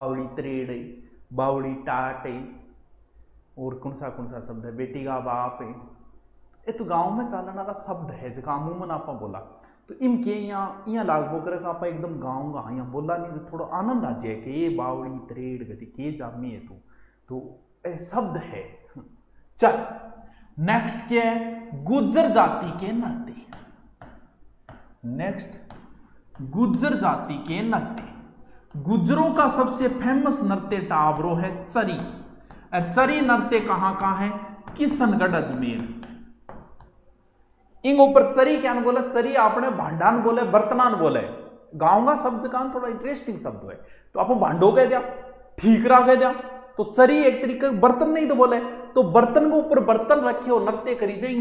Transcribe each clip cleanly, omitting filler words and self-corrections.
बावड़ी त्रेड़, बावड़ी टाट, और कौन सा शब्द है, बेटी का बाप है। ये तो गांव में चालन वाला शब्द है जो अमूमन आप बोला तो इनके यहाँ लागू कर आप एकदम गाँव का यहाँ बोला नहीं जो थोड़ा आनंद आ जाए कि ये बावड़ी त्रेड़ गति के जामी है तो शब्द है। चल नेक्स्ट क्या है, गुज्जर जाति के नृत्य। नेक्स्ट गुज्जर जाति के नृत्य। गुज्जरों का सबसे फेमस नृत्य टाबरो है चरी। चरी नृत्य कहां का है, किशनगढ़ अजमेर। इन ऊपर चरी क्या बोले, चरी आपने भांडान बोले, बर्तनान बोले। गांव का शब्द का थोड़ा इंटरेस्टिंग शब्द है तो आप भांडो कह दिया, ठीकरा कह दिया, तो चरी एक तरीके बर्तन नहीं तो बोले, तो बर्तन के ऊपर बर्तन रखे हो नृत्य करी जाए,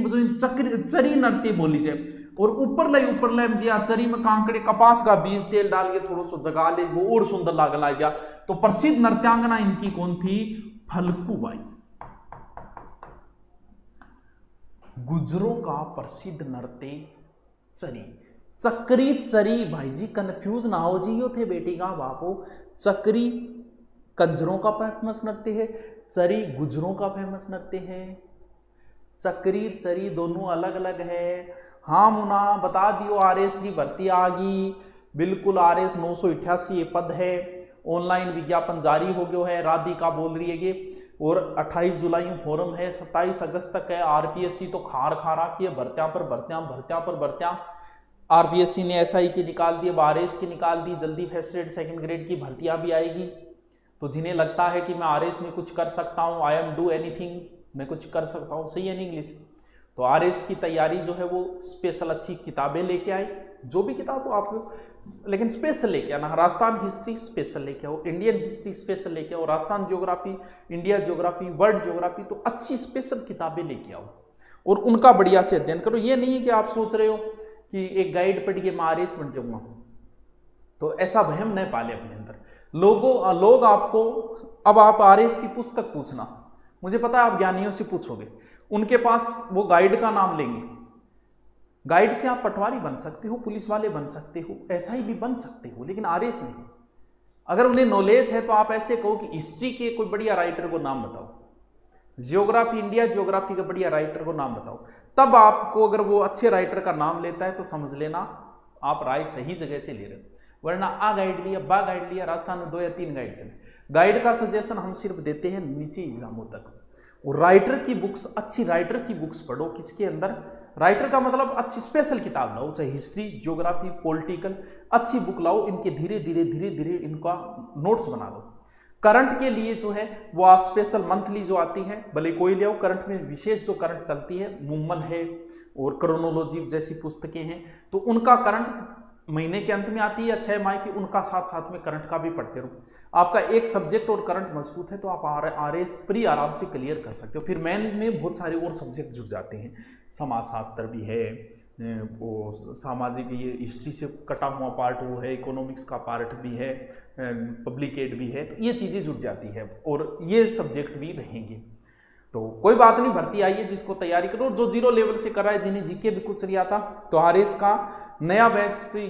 चरी नृत्य बोली जाए। और ऊपर ले जी चरी में कांकड़े कपास का बीज तेल डाल के थोड़ा सा जगा ले, वो और सुंदर लागला जा। तो प्रसिद्ध नृत्यांगना इनकी कौन थी, फलकूबाई। गुज्जरों का प्रसिद्ध नृत्य चरी। चक्री चरी भाई जी कंफ्यूज ना हो जी, यो थे बेटी का बापो। चक्री कंजरों का फेमस नृत्य है, चरी गुज्जरों का फेमस नृत्य है। चक्री चरी दोनों अलग अलग है। हाँ मुना बता दियो, आरएस की भर्ती आ गई, बिल्कुल आरएस 988 ये पद है। ऑनलाइन विज्ञापन जारी हो गया है, राधिका बोल रही है कि, और 28 जुलाई फॉरम है, 27 अगस्त तक है। आरपीएससी तो खार खा रखी है, भर्तियां। आरपीएससी ने एसआई की निकाल दी, आरएस की निकाल दी, जल्दी फर्स्ट ग्रेड सेकंड ग्रेड की भर्तियां भी आएगी। तो जिन्हें लगता है कि मैं आरएस में कुछ कर सकता हूँ, आई एम डू एनीथिंग, मैं कुछ कर सकता हूँ, सही है ना इंग्लिश, तो आरएस की तैयारी जो है वो स्पेशल अच्छी किताबें लेके आई, जो भी किताब हो आप, लेकिन स्पेशल लेके आना। राजस्थान हिस्ट्री स्पेशल लेके आओ, इंडियन हिस्ट्री स्पेशल लेके आओ, Rajasthan geography, India geography, world geography, तो अच्छी स्पेशल किताबें लेके आओ और उनका बढ़िया से अध्ययन करो। ये नहीं है कि आप सोच रहे हो कि एक गाइड पढ़ के मैं आरएस बन जाऊंगा, तो ऐसा वहम न पाले अपने अंदर। लोग आपको, अब आप आरएस की पुस्तक पूछना, मुझे पता है आप ज्ञानियों से पूछोगे, उनके पास वो गाइड का नाम लेंगे। गाइड से आप पटवारी बन सकते हो, पुलिस वाले बन सकते हो, एसआई भी बन सकते हो, लेकिन आरएस नहीं। अगर उन्हें नॉलेज है तो आप ऐसे कहो कि हिस्ट्री के कोई बढ़िया राइटर को नाम बताओ, जियोग्राफी, इंडिया जियोग्राफी का बढ़िया राइटर को नाम बताओ, तब आपको अगर वो अच्छे राइटर का नाम लेता है तो समझ लेना आप राय सही जगह से ले रहे हो। वरना आ गाइड लिया, बा गाइड लिया, राजस्थान में 2 या 3 गाइड चले। गाइड का सजेशन हम सिर्फ देते हैं नीचे एग्जामों तक। और राइटर की बुक्स, अच्छी राइटर की बुक्स पढ़ो, किसके अंदर, राइटर का मतलब अच्छी स्पेशल किताब लाओ, चाहे हिस्ट्री, ज्योग्राफी, पॉलिटिकल, अच्छी बुक लाओ, इनके धीरे धीरे इनका नोट्स बना लो। करंट के लिए जो है वो आप स्पेशल मंथली जो आती है भले कोई ले आओ, करंट में विशेष जो करंट चलती है, मुम्मल है और क्रोनोलॉजी जैसी पुस्तकें हैं, तो उनका करंट महीने के अंत में आती है या 6 माह की, उनका साथ में करंट का भी पढ़ते रहो। आपका एक सब्जेक्ट और करंट मजबूत है तो आप आरएस प्री आराम से क्लियर कर सकते हो। फिर मेन में बहुत सारे और सब्जेक्ट जुड़ जाते हैं, समाजशास्त्र भी है, वो सामाजिक, ये हिस्ट्री से कटा हुआ पार्ट वो है, इकोनॉमिक्स का पार्ट भी है, पब्लिक एड भी है, तो ये चीज़ें जुड़ जाती है और ये सब्जेक्ट भी रहेंगे। तो कोई बात नहीं, भर्ती आई है, जिसको तैयारी करो। जो 0 लेवल से कर रहा है, जिन्हें जीके भी कुछ नहीं आता, तो आरएस का नया बैच से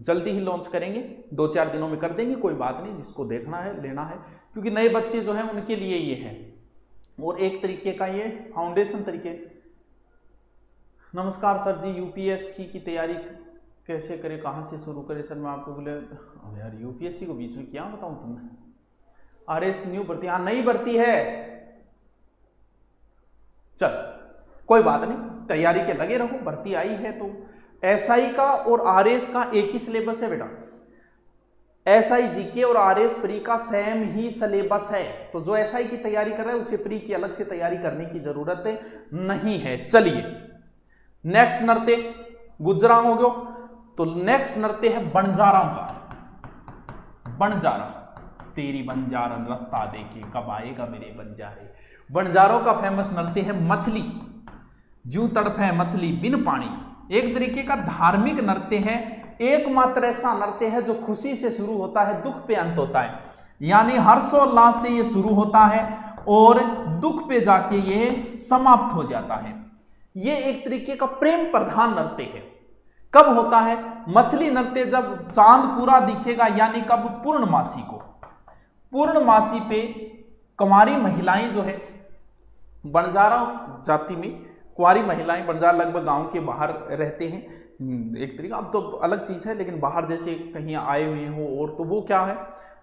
जल्दी ही लॉन्च करेंगे, 2-4 दिनों में कर देंगे, कोई बात नहीं, जिसको देखना है लेना है, क्योंकि नए बच्चे जो हैं उनके लिए ये है। और एक तरीके का ये फाउंडेशन तरीके। नमस्कार सर जी, यूपीएससी की तैयारी कैसे करें, कहाँ से शुरू करें सर? मैं आपको बोले यार यूपीएससी को बीच में क्या बताऊँ तुमने, आरएस न्यू भर्ती, हाँ नई भर्ती है, चल कोई बात नहीं, तैयारी के लगे रहो, भर्ती आई है तो। एसआई का और आरएस का एक ही सिलेबस है बेटा, एसआई जीके और आरएस प्री का सेम ही सिलेबस है, तो जो एसआई की तैयारी कर रहा है उसे प्री की अलग से तैयारी करने की जरूरत नहीं है। चलिए नेक्स्ट नृत्य गुजरा हो गयो, तो नेक्स्ट नृत्य है बंजारा का। बंजारा, तेरी बंजारन रास्ता देखे कब आएगा मेरे बंजारे। बंजारों का फेमस नृत्य है मछली, जू तड़फे मछली बिन पानी। एक तरीके का धार्मिक नृत्य है, एकमात्र ऐसा नृत्य है जो खुशी से शुरू होता है, दुख पे अंत होता है, यानी हर्षोल्लास से ये शुरू होता है और दुख पे जाके ये समाप्त हो जाता है। ये एक तरीके का प्रेम प्रधान नृत्य है। कब होता है मछली नृत्य? जब चांद पूरा दिखेगा, यानी कब? पूर्णमासी को। पूर्णमासी पे कुंवारी महिलाएं जो है, बंजारा जाति में कुंवारी महिलाएं, बंजारा लगभग गांव के बाहर रहते हैं, एक तरीका, अब तो अलग चीज है, लेकिन बाहर जैसे कहीं आए हुए हो, और तो वो क्या है,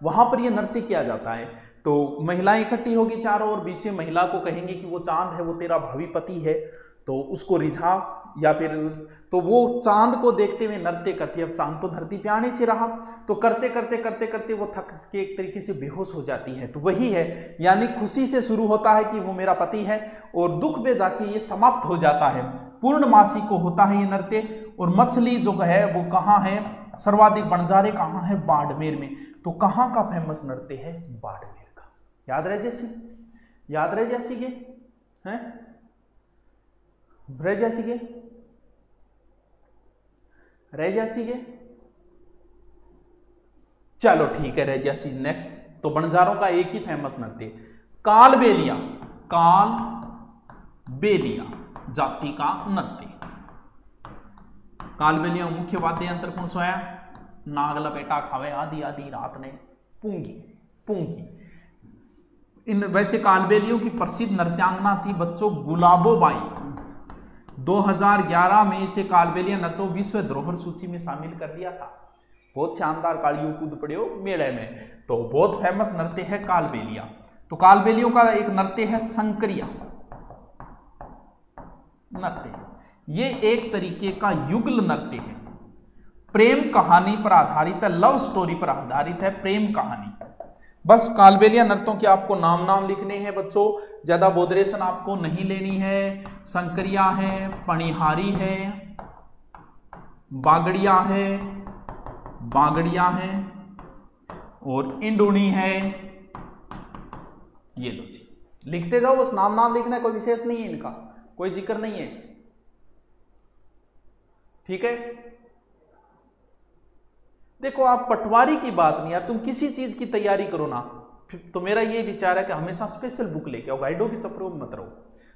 वहां पर ये नृत्य किया जाता है। तो महिलाएं इकट्ठी होगी चारों ओर, बीच में महिला को कहेंगे कि वो चांद है, वो तेरा भावी पति है, तो उसको रिझा, या फिर तो वो चांद को देखते हुए नृत्य करती है। अब चांद तो धरती पे आने से रहा, तो करते करते करते करते वो थक के एक तरीके से बेहोश हो जाती है। तो वही है, यानी खुशी से शुरू होता है कि वो मेरा पति है, और दुख में जाके ये समाप्त हो जाता है। पूर्णमासी को होता है ये नृत्य। और मछली जो है वो कहाँ है, सर्वाधिक बंजारे कहाँ है, बाड़मेर में। तो कहाँ का फेमस नृत्य है, बाड़मेर का। याद रह जैसी, याद रह जैसी के हैं, रह जैसी के, रह जैसी के, चलो ठीक है, रह जैसी। नेक्स्ट, तो बंजारों का एक ही फेमस नृत्य कालबेलिया, कालबेलिया जाति का नृत्य। कालबेलिया मुख्य वाद्य यंत्र कौन सा है, नाग लपेटा खावे आदि आदि रात ने पूंगी, पूंगी। इन वैसे कालबेलियों की प्रसिद्ध नृत्यांगना थी बच्चों गुलाबोबाई। 2011 में इसे कालबेलिया नृत्य विश्व धरोहर सूची में शामिल कर दिया था। बहुत शानदार कालियों कूद पड़े हो मेले में। तो बहुत फेमस नृत्य है कालबेलिया। तो कालबेलियों का एक नृत्य है संकरिया नृत्य। ये एक तरीके का युगल नृत्य है, प्रेम कहानी पर आधारित है, लव स्टोरी पर आधारित है, प्रेम कहानी। बस कालबेलिया नृत्यों के आपको नाम लिखने हैं बच्चों, ज्यादा बोधरेशन आपको नहीं लेनी है। संकरिया है, पणिहारी है, बागड़िया है, बागड़िया है, और इंडूनी है। ये लो जी, लिखते जाओ, बस नाम लिखना है, कोई विशेष नहीं है इनका, कोई जिक्र नहीं है, ठीक है। देखो आप पटवारी की बात नहीं यार, तुम किसी चीज की तैयारी करो ना, तो मेरा ये विचार है कि हमेशा स्पेशल बुक लेके आओ, गाइडों के चक्करों में मत रहो।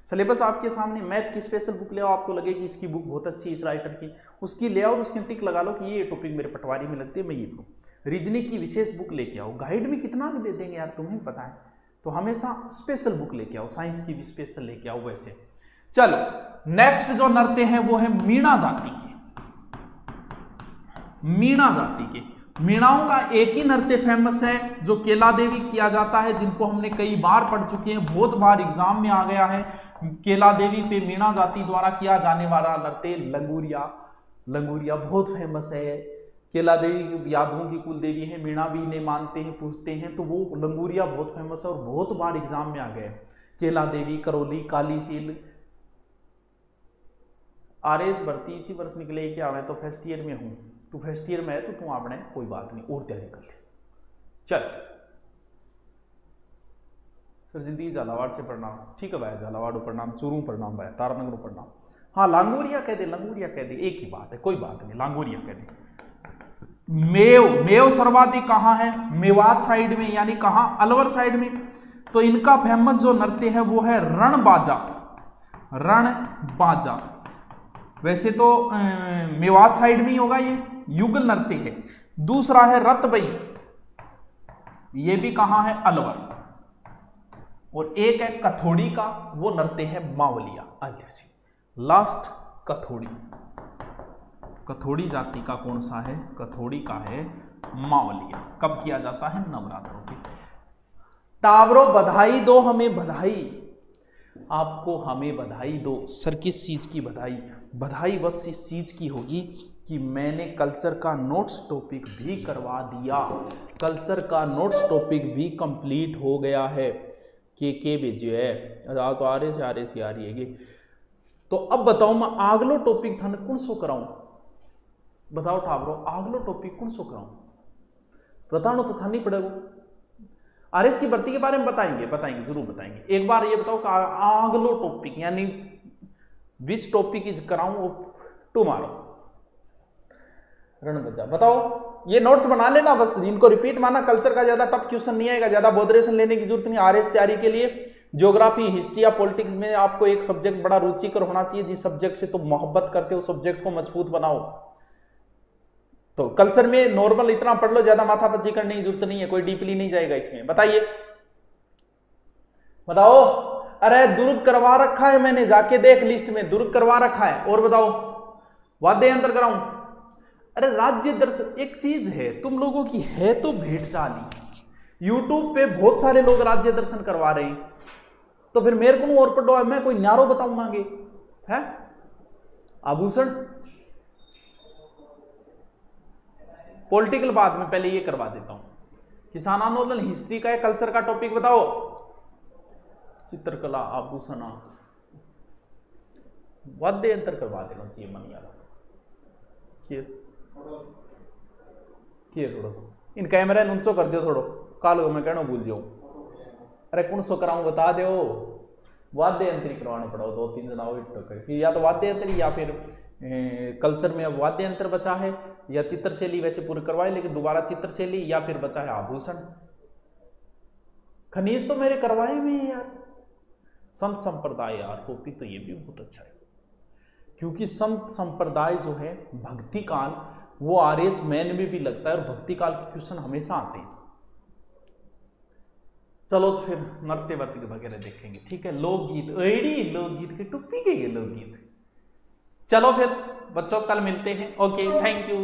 सिलेबस आपके सामने, मैथ की स्पेशल बुक ले आओ, आपको लगे कि इसकी बुक बहुत अच्छी है इस राइटर की, उसकी ले आओ, उसकी टिक लगा लो कि ये टॉपिक मेरे पटवारी में लगती है, मैं ये पढ़ूं। रीजनिंग की विशेष बुक लेके आओ, गाइड में कितना भी दे देंगे यार, तुम्हें पता है। तो हमेशा स्पेशल बुक लेके आओ, साइंस की भी स्पेशल लेके आओ। वैसे चलो नेक्स्ट जो नृत्य है वो है मीणा जाति के, मीणा जाति के। मीणाओं का एक ही नृत्य फेमस है जो केला देवी किया जाता है, जिनको हमने कई बार पढ़ चुके हैं, बहुत बार एग्जाम में आ गया है। केला देवी पे मीणा जाति द्वारा किया जाने वाला नृत्य लंगूरिया, लंगूरिया बहुत फेमस है। केला देवी यादवों की कुल देवी है, मीणा भी इन्हें मानते हैं, पूछते हैं, तो वो लंगूरिया बहुत फेमस है और बहुत बार एग्जाम में आ गए। केला देवी, करौली, कालीसील, आरएस भर्ती इसी वर्ष निकले क्या, मैं तो फर्स्ट ईयर में हूं, तू फर्स्ट ईयर में है तो तू आपने कोई बात नहीं और तैयारी कर ले। चल सर जिंदगी झालावाड़ से प्रणाम, ठीक है भाई, झालावाड़ प्रणाम, चूरू प्रणाम भाई, तारानगर प्रणाम। हाँ लांगोरिया कह दे, लंगूरिया कह दे, एक ही बात है, कोई बात नहीं, लांगोरिया कह दे। मेव, मेव सर्वाधिक कहाँ है, मेवात साइड में, यानी कहाँ, अलवर साइड में। तो इनका फेमस जो नृत्य है वो है रणबाजा, रणबाजा। वैसे तो मेवात साइड में ही होगा, ये युगल नृत्य है। दूसरा है रतबई, ये भी कहां है, अलवर। और एक है कथोड़ी का, वो नृत्य है मावलिया। लास्ट कथोड़ी, कथोड़ी जाति का कौन सा है, कथोड़ी का है मावलिया। कब किया जाता है, नवरात्रों के। टावरों बधाई दो हमें, बधाई आपको, हमें बधाई दो। सर किस चीज की बधाई, बधाई बस इस चीज की होगी कि मैंने कल्चर का नोट्स टॉपिक भी करवा दिया, कल्चर का नोट्स टॉपिक भी कंप्लीट हो गया है। के भेजिए है, तो आ रहे से आ रही है। तो अब बताओ मैं आगलो टॉपिक था कौन सो कराऊं, बताओ ठावरो, आगलो टॉपिक कौन सो कराऊं, बताना तो था नहीं पड़ेगा। आरएस की भर्ती के बारे में बताएंगे, बताएंगे, जरूर बताएंगे। एक बार ये बताओ कि आगलो टॉपिक यानी विच टॉपिक इज कराऊं टुमारो, रणबजा। बताओ, ये नोट्स बना लेना बस, इनको रिपीट माना। कल्चर का ज्यादा टफ क्वेश्चन नहीं आएगा, ज्यादा बोधरेशन लेने की जरूरत नहीं। आरएस तैयारी के लिए ज्योग्राफी, हिस्ट्री या पॉलिटिक्स में आपको एक सब्जेक्ट बड़ा रुचिकर होना चाहिए, जिस सब्जेक्ट से तुम मोहब्बत करते हो सब्जेक्ट को मजबूत बनाओ। तो कल्चर में नॉर्मल इतना पढ़ लो, ज्यादा माथापच्ची करने की जरूरत नहीं है, कोई डीपली नहीं जाएगा इसमें। बताइए, बताओ। अरे दुर्ग करवा रखा है मैंने, जाके देख लिस्ट में दुर्ग करवा रखा है। और बताओ, वाद्य यंत्र कराऊं? अरे राज्य दर्शन एक चीज है, तुम लोगों की है तो भेंट चाली। यूट्यूब पे बहुत सारे लोग राज्य दर्शन करवा रहे हैं, तो फिर मेरे को और पढ़ो, मैं कोई न्यारो बताऊंगा है? आभूषण पॉलिटिकल बाद में, पहले ये करवा देता हूं। किसान आंदोलन हिस्ट्री का है, कल्चर का टॉपिक बताओ। चित्रकला, आभूषण, वाद्य यंत्र करवा देना चाहिए मन यार। थोड़ा सा इन कैमरा ऊंचो कर दियो थोड़ो, काल मैं कहना भूल जाऊं। अरे कौन सो कराऊं बता दो। वाद्य यंत्र करवाना पड़ा, 2-3 जना या तो वाद्य यंत्र या फिर कल्चर में अब वाद्य यंत्र बचा है, या चित्रशैली वैसे पूरे करवाए लेकिन दोबारा चित्रशैली, या फिर बचा है आभूषण। खनिज तो मेरे करवाए में है यार। संत संप्रदाय यार टॉपिक तो ये भी बहुत अच्छा है, क्योंकि संत संप्रदाय जो है भक्ति काल, वो आरएस मैन में भी लगता है और भक्ति काल के क्वेश्चन हमेशा आते हैं। चलो तो फिर नृत्य वर्त्य वगैरह देखेंगे, ठीक है। लोकगीत, लोकगीत के टॉपिक है ये लोकगीत। चलो फिर बच्चों कल मिलते हैं। Okay, thank you.